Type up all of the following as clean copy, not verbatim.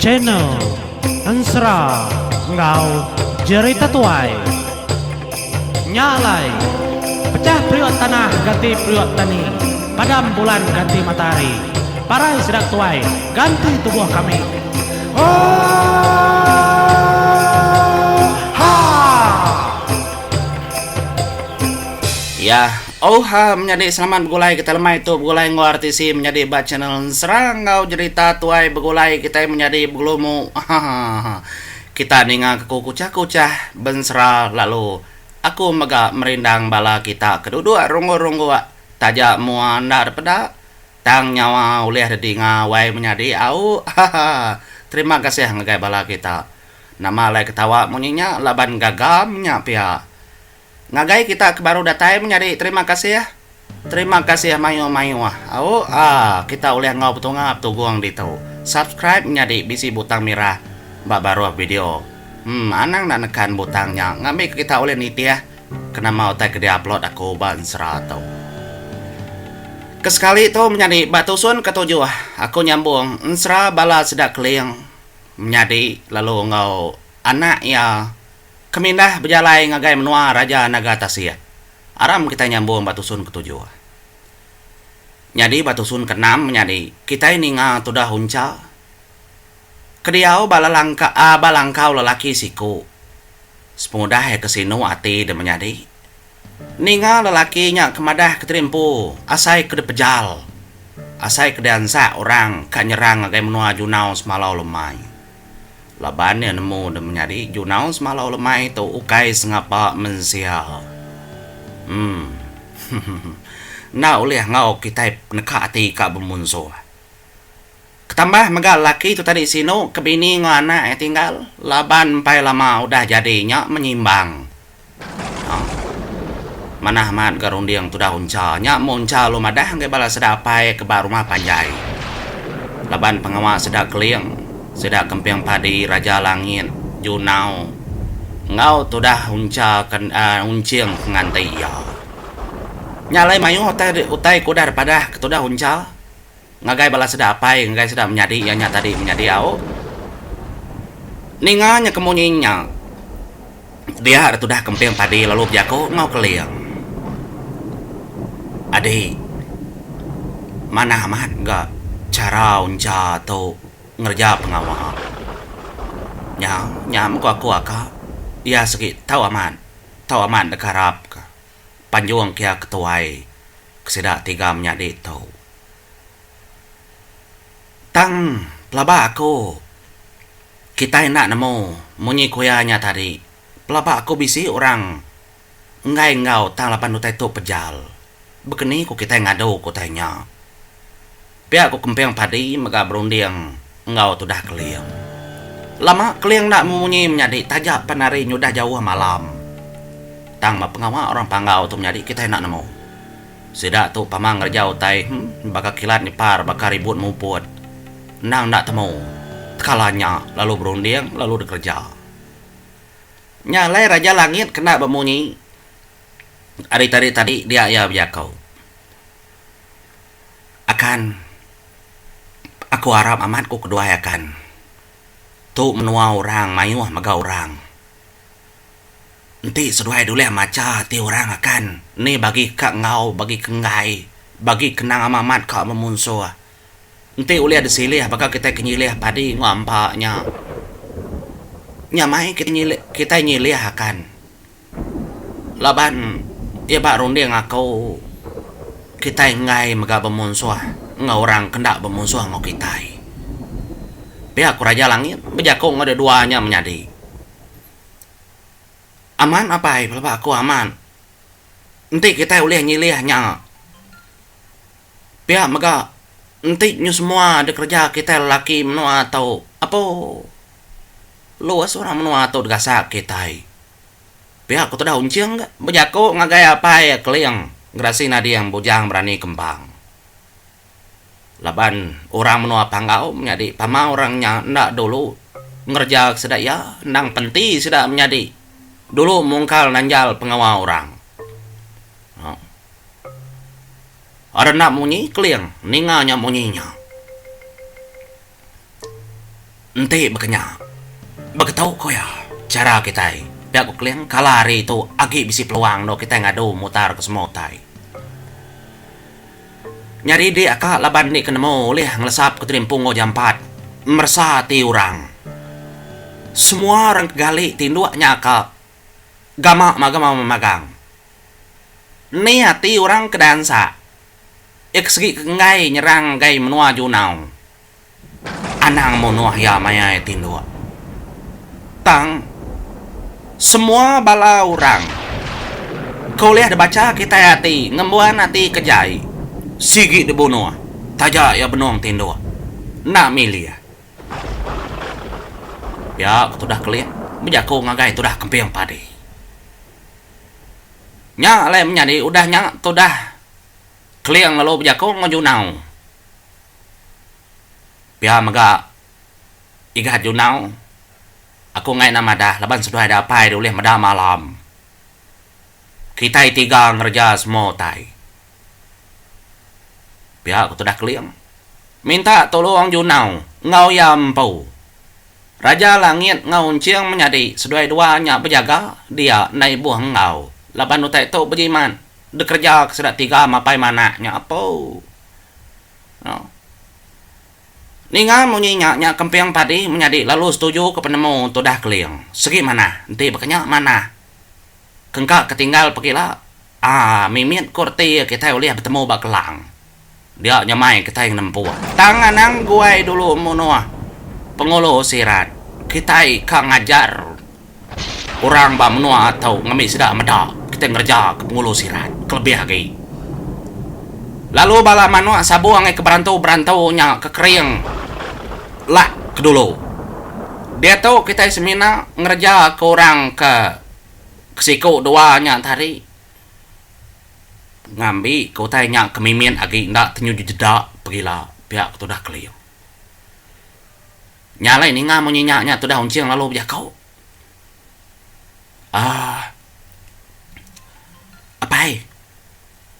channel Ansra Ngau Jerita Tuai Nyalai Pecah priok tanah ganti priok tani, padam bulan ganti matahari, parai sedang tuai ganti tubuh kami. Ya, menjadi selamat begulai kita lemah itu begulai ngartisi menjadi bat channel serang ngau cerita tuai begulai kita menjadi begulumu. Kita ninga ke kucah-kucah bensera lalu aku mega merindang bala kita kedua ronggo-ronggo tajak mua ndak peda tang nyawa ulih dedinga wai menjadi au. Terima kasih ngagai bala kita. Nama lai ketawa munyinya laban gagamnya pihak. Ngagai kita baru datai menjadi terima kasih ya. Terima kasih ya mayu au kita ulih ngau betul ngap tu guang ditu. Subscribe menjadi bisi butang merah mbak baru video. Anang nak nekan butangnya ngambil kita oleh niti ya. Kena mau tak dia upload aku ban serato. Kesekali itu menjadi batu sun ketujuh. Aku nyambung ensra bala sedak keling menjadi lalu ngau anak ya kemindah berjalai ngagai menua raja naga Tasya. Aram kita nyambung batu sun ketujuh. Jadi batu sun keenam menjadi kita ini ngau tudah hunca. Kediau balangkau lelaki siku. Semudah kesinu ati dan menjadi. Ninga lelakinya kemadah keterimpu. Asai kedepejal. Asai kedansa orang kak nyerang agai menua junau semalau lemai. Laban yang nemu dan menjadi junau semalau lemai itu ukai sengapa mensial. Nah oleh ngau kita neka ati kak bemunso. Ketambah mega laki itu tadi sino kebini ngana tinggal laban pai lama udah jadinya menyimbang. Manah mat garundiang tu dah uncanya monca lo madah ngai bala sedapai ke rumah panjai. Laban pengawas sedak keliang sedak kempiang padi raja langit junau. Ngau tu dah unca unciang ngantai ya. Nyalai mayu utai kuda daripada ketudah unca. Ngagai bala sedapai, ngagai sedap menjadi ianya tadi menjadi au. Ninganya kemunyinya. Dia ada tudah kemping padi lalu jako ngau keliang. Adik, mana amat enggak cara unca atau ngerja pengawal. Nyam aku aka. Ya sekit tahu aman dekarap ka. Panjuang kia ketuai. Kesedak tiga menjadi tau. Tang pelaba aku kita enak nemu munyi kuyanya tadi pelaba aku bisi orang ngai ngau tang lapan utai tu pejal begini ku kita ngadu ku tanya pihak aku kempeng padi mega berundiang ngau tu dah keliang lama keliang nak munyi menjadi tajak penari nyudah jauh malam tang ma pengawa orang panggau tu menjadi kita enak nemu sidak tu pamang ngerjau tai baka kilat nipar baka ribut muput nang nak temu kalanya lalu berunding lalu bekerja. Nyalai raja langit kena bemunyi. Hari tadi dia ya kau. Akan aku harap amatku kedua akan. Tu menua orang mayuh maga orang. Nanti seduai dulu maca ti orang akan. Ni bagi kak ngau bagi kengai bagi kenang amamat kak memunso. Nanti uliah desilih apakah kita kenyilih padi ngampaknya. Nyamai kita nyilih akan. Laban ya pak runding aku kita ngai mega bemunsuh ngau orang kendak bemunsuh ngau kita. Pihak raja langit bejakung ada duanya menjadi. Aman apa pelapa aku aman. Nanti kita uliah nyilihnya. Pihak mega nanti nyu semua ada kerja kita lelaki menua atau apa luas orang menua atau gasak kita pihak aku dah unciang enggak bejako ngagai apa ya keliang gerasi nadi yang bujang berani kembang laban orang menua panggau menjadi pama orangnya ndak dulu ngerja sedak ya nang penti sedak menjadi dulu mungkal nanjal pengawal orang. Ada nak munyi keliang, ninganya munyinya. ente bekenya begetau ko ya cara kita pihak ko kliang kalari itu agi bisi peluang no kita ngadu mutar ke semotai nyari di akak laban ni kenemu leh ngelesap ke terimpung jam 4 mersati orang semua orang gali tinduaknya akak gama magang ni hati orang ke dansa segi ngai nyerang gai menua junau anang menua ya maya tindua tang semua bala orang kau lihat baca kita hati ngembuan hati kejai sigi de bunua taja ya benuang tindua nak milia ya aku dah keliat menjaku ngagai tu dah kempiang padi nya le menjadi udah nya tu dah kliang lalu berjakong ngajunau pia maga igat junau aku ngai nama dah laban sudah ada pai boleh mada malam kita tiga ngerja semua tai pia aku sudah kliang minta tolong junau ngau yam pau raja langit ngau ciang menjadi sudah duanya berjaga dia naik buah ngau laban utai tu berjiman bekerja kesedak tiga mapai manaknya apa no. Ninga munyinya kempiang padi menjadi lalu setuju ke penemu tu dah keliang segi mana nanti bekenya mana kengkak ketinggal pekila mimit kurti kita boleh bertemu bakelang dia nyamai kita yang nempuh tangan ang guai dulu munua pengolo sirat kita kang ngajar orang ba menua atau ngambil sedak medak kita ngerja ke pengulu sirat kelebih lagi lalu bala manua sabuang ke berantau nya ke kering lah ke dulu dia tahu kita semina ngerja ke orang ke siku dua nya tadi ngambil kau tanya kemimin lagi ndak tenyu jedak pergilah pihak tu dah keliu nyala ini ngamu nyinyaknya tu dah unciang lalu dia kau apa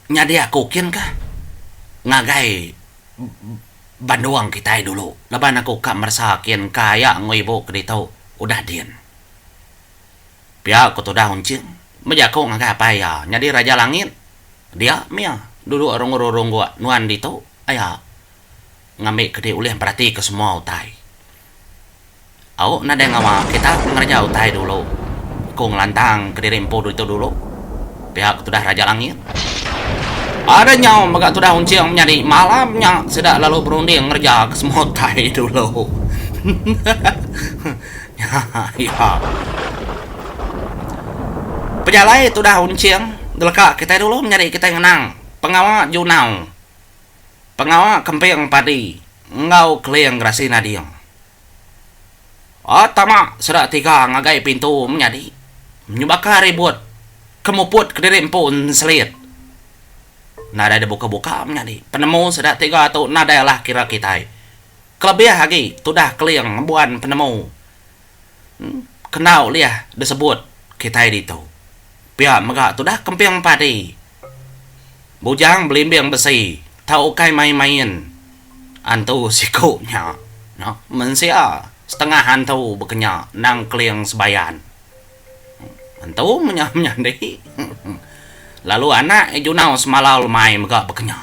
nyadi aku kin kah ngagai banduang kita dulu laban aku kak merasa kian kaya ngoibo kedito udah dian pia aku tuh dah uncing menjaku ngagai apa ya nyadi raja langit dia mia dulu orang gua nuan dito ayah ngambil kedi ulih perhati ke semua utai au nada ngawa kita ngerja utai dulu aku ngelantang kedi rempo itu dulu pihak sudah raja langit ada nyawa maka sudah unciang menjadi malamnya sudah lalu berunding ngerja ke semua tai dulu ya pejalai itu dah unciang deleka kita dulu menjadi kita yang menang pengawal junau pengawal kempiang padi ngau kliang grasi nadiang tamak sudah tiga ngagai pintu menjadi menyubakar ribut kemuput kediri pun selit nada ada buka-buka menjadi penemu sudah tiga atau nada lah kira kita kelebih lagi sudah kliang buan penemu kenal liah disebut kita itu pihak megak sudah kempiang padi bujang belimbing besi tahu kai main-main antu sikunya no mensia setengah hantu bekenya nang kliang sebayan antu menyamnyandi lalu anak junau semalau mai megak bekenya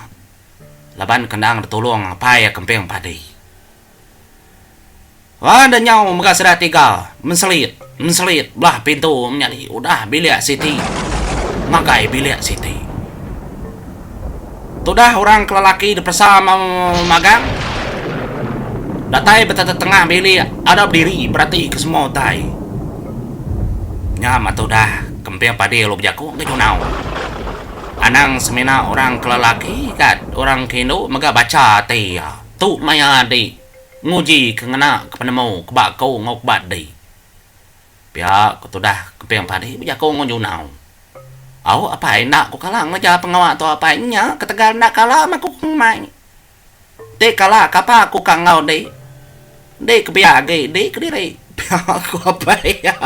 laban kendang ditolong apa ya kempiang padi ada nyaw megak sudah tiga menselit belah pintu menjadi udah bilik Siti makai bilik Siti sudah orang kelelaki bersama magang datai betata tengah bilik ada berdiri berarti ke semua tai nyamat udah kempiang padi lo berjaku ke junau anang semina orang kelelaki kat orang kendo mega baca tia tu maya di nguji kengena ke penemu ke bakau ngok badai pihak sudah kempiang padi berjaku ke junau au apa enak ku kalang aja pengawak tu apa nya ketegal nak kalah mak ku mai de kalah kapa aku kangau de kebiak ge de kediri aku apa ya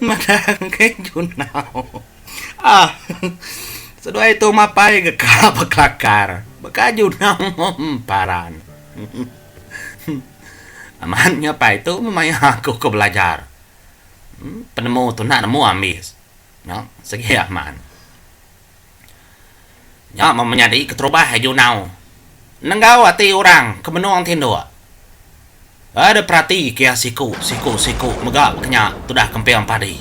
madang ke junau sedua itu mapai ke bakakar baka junau paran Amannya apa itu memang aku ke belajar. Penemu tu nak nemu amis. No, segi aman. Nya menyadari keterubah haju nau. Nenggau hati orang kemenuang tindo. Ada perhati kia siku megak kenya tudah kempeang padi.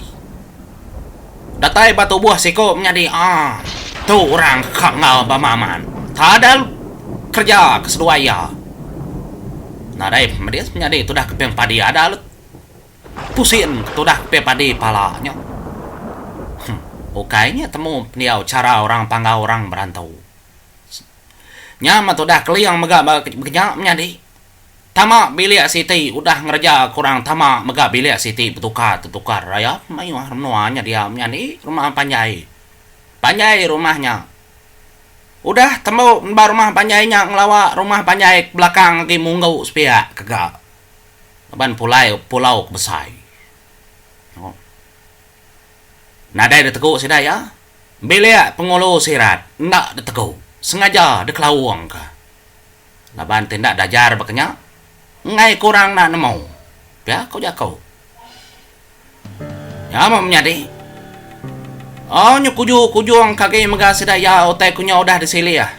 Datai batu buah siku menjadi tu orang kangau bamaman. Tadal kerja keseduaya. Nah dai dia menjadi tudah kempeang padi ada pusing tudah kempeang padi palanya. Ukainya temu peniau cara orang panggau orang berantau. Nyama tudah keliang megak kenya menjadi. Tama bilik Siti udah ngerja kurang tama mega bilik Siti tukar raya mayu nuanya dia nih rumah panjai rumahnya udah temu mbak rumah panjainya ngelawa rumah panjai belakang di munggau sepia kagak ban pulau besai nadai deteguk sida ya bilik pengulu sirat ndak deteguk sengaja dekelawang ka laban tindak dajar baknya ngay kurang nak nemu ya kau jakau ya mau menjadi nyukujung kaki mega sedaya otai kunya udah disili ya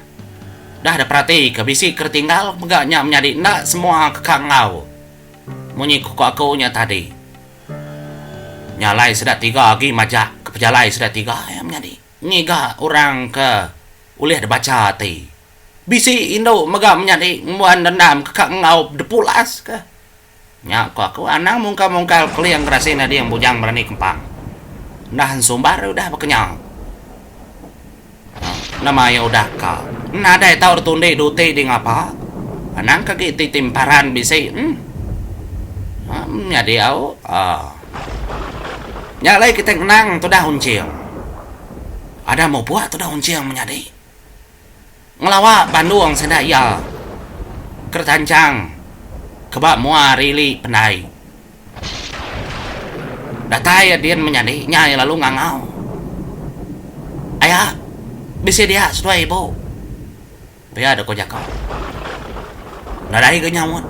dah ada perhati kebisi kertinggal megaknya menjadi nak semua kekangau munyi kuku aku nya tadi nyalai sudah 3 lagi majak kepejalai sudah 3 ya menjadi ngiga orang ke ulih ada baca ti bisi Indo mega menjadi muan dendam kekak ngau depulas ke nya aku anang mungkal keliang kerasin dia yang bujang berani kempang nah sumbar udah bekenyang nama ya udah ka nada tahu tunde dute di ngapa anang kaki timparan bisi menjadi au nyalai kita kenang tu dah unciang ada mau buat tu dah unciang menjadi ngelawa Bandung sedaya kertancang kebak mua rili pendai datai dia menjadi nyai lalu ngangau ayah bisa dia sudah ibu biar ada kojak kau nadai ke nyamut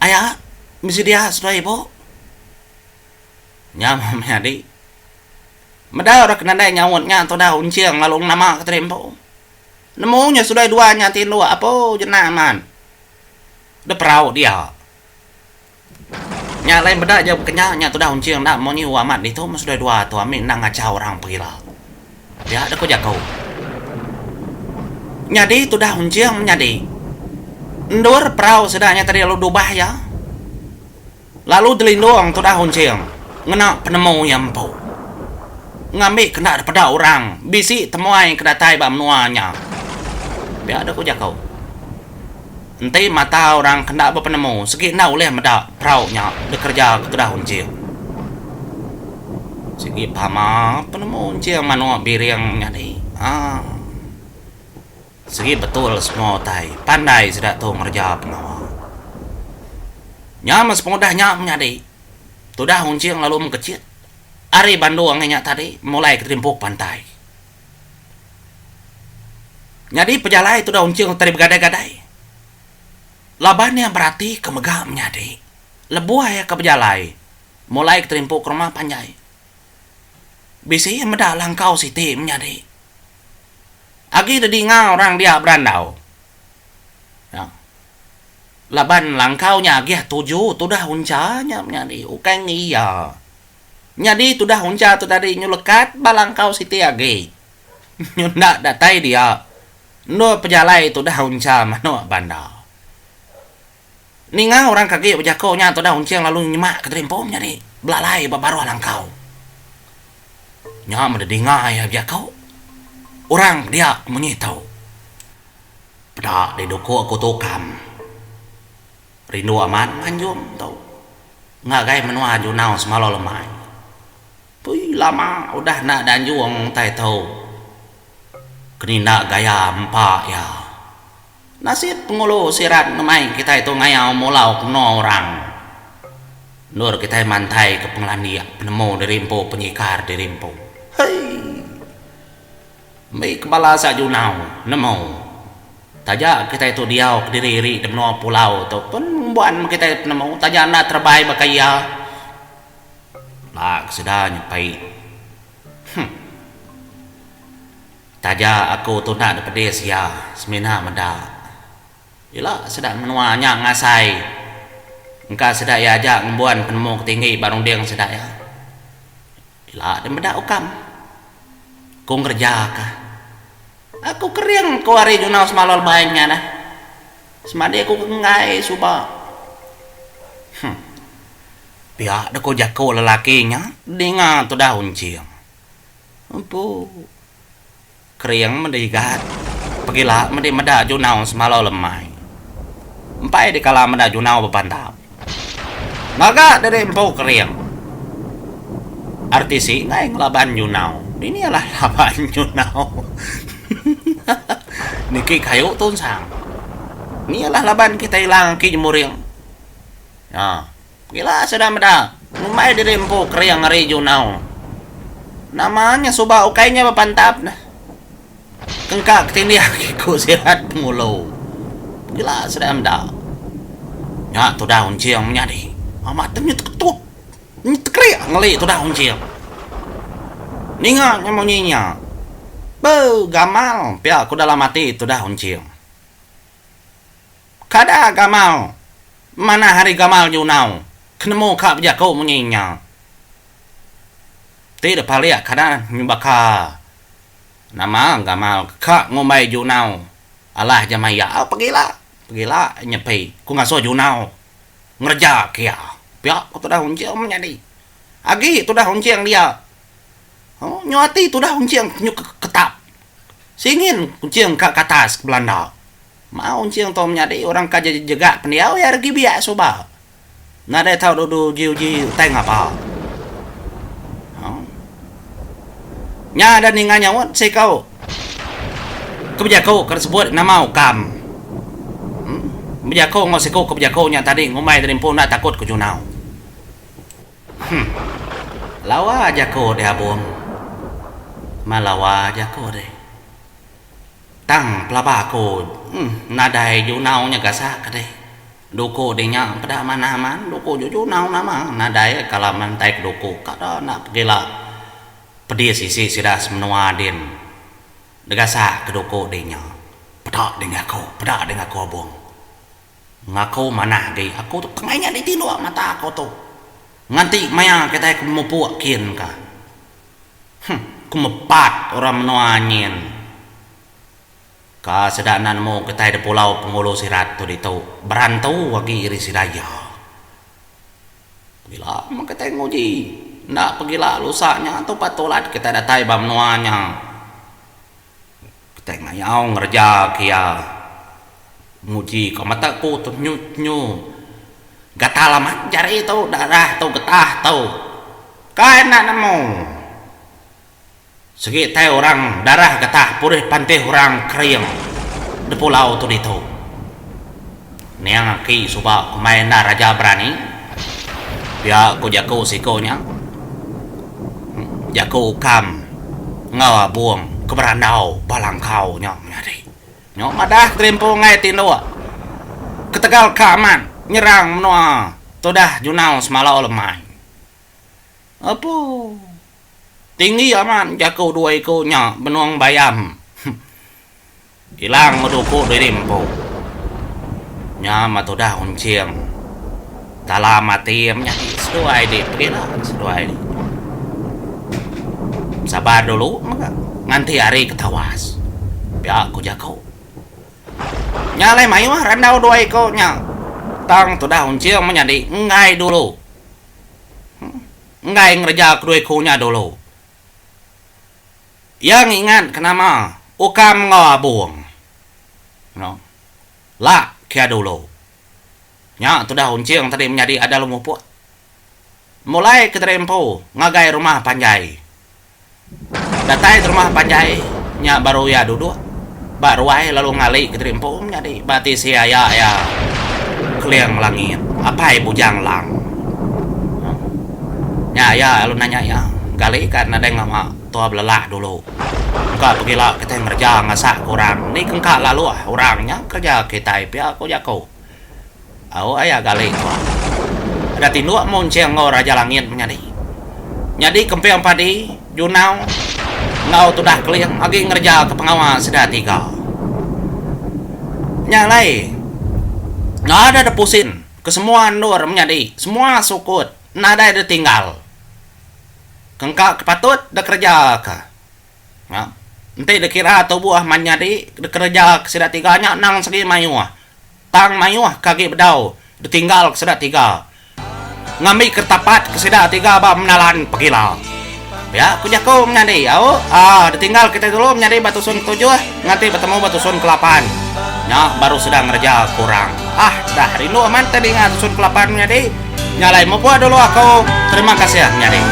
ayah bisa dia sudah ibu nyam menjadi medal orang kenandai nyawutnya atau dah unciang lalu nama keterempo nemunya sudah 2 nyatin 2 apa jenaman udah perahu dia nyalain beda aja kenyanya tuh dah unciang dah mau nyiu amat itu sudah 2 tuh amin nang ngacau orang pegila dia ada kok jakau nyadi itu dah unciang nyadi ndur perahu sedahnya tadi lalu dubah ya lalu delindung tuh dah unciang ngena penemu yang po ngambil kena pada orang bisi temuai kena tai bam nuanya biar ada kau jakau ente mata orang kena apa penemu segi nau leh meda praunya bekerja kedah uncil segi pama penemu uncil manu biriang nyadi segi betul semua tai pandai sudah tu ngerja pengawal nyamas pengudahnya menyadi tudah uncil lalu mengkecil Ari Bandung ngenyak tadi mulai keterimpuk pantai. Nyadi pejalai itu dah uncing tadi begadai-gadai. Labannya berarti kemegak menyadi. Lebuah ya ke pejalai. Mulai keterimpuk ke rumah panjai. Bisi meda langkau siti menyadi. Agi dedinga orang dia berandau. Ya. Laban langkaunya agi 7 tu dah uncanya menyadi. Ukang iya. Nyadi tu dah unca tu tadi nyulekat balangkau siti age. Nyunda datai dia. No pejalai tu dah unca mano banda. Ninga orang kaki bejakonya tu dah uncang lalu nyemak ke terimpom nyadi. Belalai babaru langkau. Nya mendedinga ya bejakau. Orang dia menyitau. Pedak di doko aku tukam. Rindu aman manjum tau. Ngagai menua junau semalo lemai. Pui lama udah nak danjuang tai tau. Kini nak gaya empak ya. Nasib pengulu sirat nemai kita itu ngayau mulau keno orang. Nur kita mantai ke penglandia penemu dirimpo penyikar dirimpo. Hei. Mai kepala sa junau nemu. Taja kita itu diau kediri di benua pulau tu pun buan kita nemu taja nak terbaik bakaya. Lah sedanya pai. Taja aku tu nak pedes ya semina menda. Ila sedang menuanya ngasai. Engka sedak ya aja ngembuan penemu tinggi barung dia sedak ya. Ila dan meda ukam. Ku kerja kah? Aku kering ko hari junau semalol baiknya dah. Semadi aku ngai suba. Pihak dah ko jako lelakinya dengar tu dah unciang. Empu. Kering mendigat. Pergilah medi meda junau semalol lemai. Empai di kala meda junau berpantau. Naga dari empu kering. Artisi ngai ngelaban junau. Ini adalah laban junau. Niki kayu tunsang. Ini adalah laban kita hilang ki jemuring. Ya, gila sudah meda. Umai dari empu kering hari junau. Namanya suba ukainya berpantap nah. Kengkak tindia kiku sirat mulu. Gila sudah meda. Ya, tu dah unciang menyadi. Amat temnya ketuk. Ini tekriak ngeli tu dah unciang. Ninga nyamunyinya. Gamal. Pia aku dalam mati itu dah unciang. Kada gamal. Mana hari gamal junau. Kenemu kak berjakau munyinya. Tidak paliak kada nyubaka. Nama gamal kak ngombai junau. Alah jamaya. Pergilah. Pergilah nyepi. Ku ngaso junau. Ngerja kia. Pia aku tu dah unciang menyadi. Agi tu dah unciang dia. Oh, nyuati tu dah unciang ketap. Singin unciang ke atas ke Belanda. Mau unciang tu menyadi orang kaja jaga pendiau ya regi biak soba. Nada tahu dulu jiu-jiu teng apa. Nya ada ninganya wat saya kau. Kebijakau tersebut nama ukam. Kebijakau ngau sekau kebijakau nya tadi ngomai dari pun nak takut ke junau. Lawa aja kau deh abang. Malawa aja kau deh. Tang pelaba kau. Nadai junau nya gasak deh. Doko dehnya pada mana-mana. Doko junau nama. Nadai kalau mantai doko. Kada nak pergilah. Pedih sisi sudah semenua din. Degasak ke doko dehnya. Pedak dengan kau. Pedak dengan kau abang. Ngaku mana gay. Aku tu kengainya di tilu mata aku tu. Nganti maya kita kumupu kian ka. Kumepat orang menuanyin. Ka sedanan mo kita di pulau Pengulo Sirat tu itu berantau wagi iri sidaya. Gila mak kita nguji. Ndak pergilah lusaknya atau patolat kita datai bam nuanya. Kita ngayau ngerja kia. Nguji ka mata ku tu nyu. Gata lama jari itu darah tu getah tu. Kena nemu. Segi teh orang darah getah purih pantih orang kering di pulau tu itu. Niang ki suba main raja berani. Ya ku jago sikonya. Jago kam ngawa buang keberandau balang kau nyok nyari. Nyok madah trimpo ngai tindua. Ketegal kaman. Nyerang menua todah junau semalau lemai. Apa? Tinggi aman jago dua ikonya benuang bayam. Hilang meduku di rimpo. Nyama todah unciang. Dalam mati menyaki seduai di pergilah seduai di. Sabar dulu maka nganti hari ketawas. Biar aku jago. Nyalai mayu randau dua ikonya. Tang tu dah unciang menyadi ngai dulu. Ngai ngerja kedua ikunya dulu. Yang ingat kenapa ukam ngabung. No. La kia dulu. Nya tu dah unciang tadi menyadi ada lumuput. Mulai ke terempo ngagai rumah panjai. Datai rumah panjai nya baru ya duduk. Baru ai lalu ngali ke terempo menyadi bati sia ya. Keliang langit apa bujang lang ya lu nanya ya kali kan ada yang lama tua belalah dulu. Engkau pergilah kita ngerja ngasak kurang. Ni engkau lalu orangnya kerja kita pihak aku jago. Aku ayah gali tua. Ada tinduk monceng ngau raja langit menjadi. Jadi kempiang padi, junau, ngau tudah keliang lagi ngerja ke pengawas sudah 3. Nyalai. Nggak ada pusin. Kesemua nur menjadi. Semua sukut. Nada ada tinggal. Kengkak kepatut dah kerja ke. Ya. Nanti dikira atau buah menjadi kerja ke sudah 3 nang segi mayuah. Tang mayuah kaki bedau. Ditinggal ke sudah 3. Ngambil kertapat ke sudah 3 bah menalan pegilau. Ya, aku jago menjadi. Ditinggal kita dulu menjadi batusun 7. Nanti bertemu batusun ke-8. Ya, baru sedang ngerja kurang. Dah rindu aman tadi batusun ke-8 menjadi. Nyalain mau buat dulu aku. Terima kasih ya menjadi.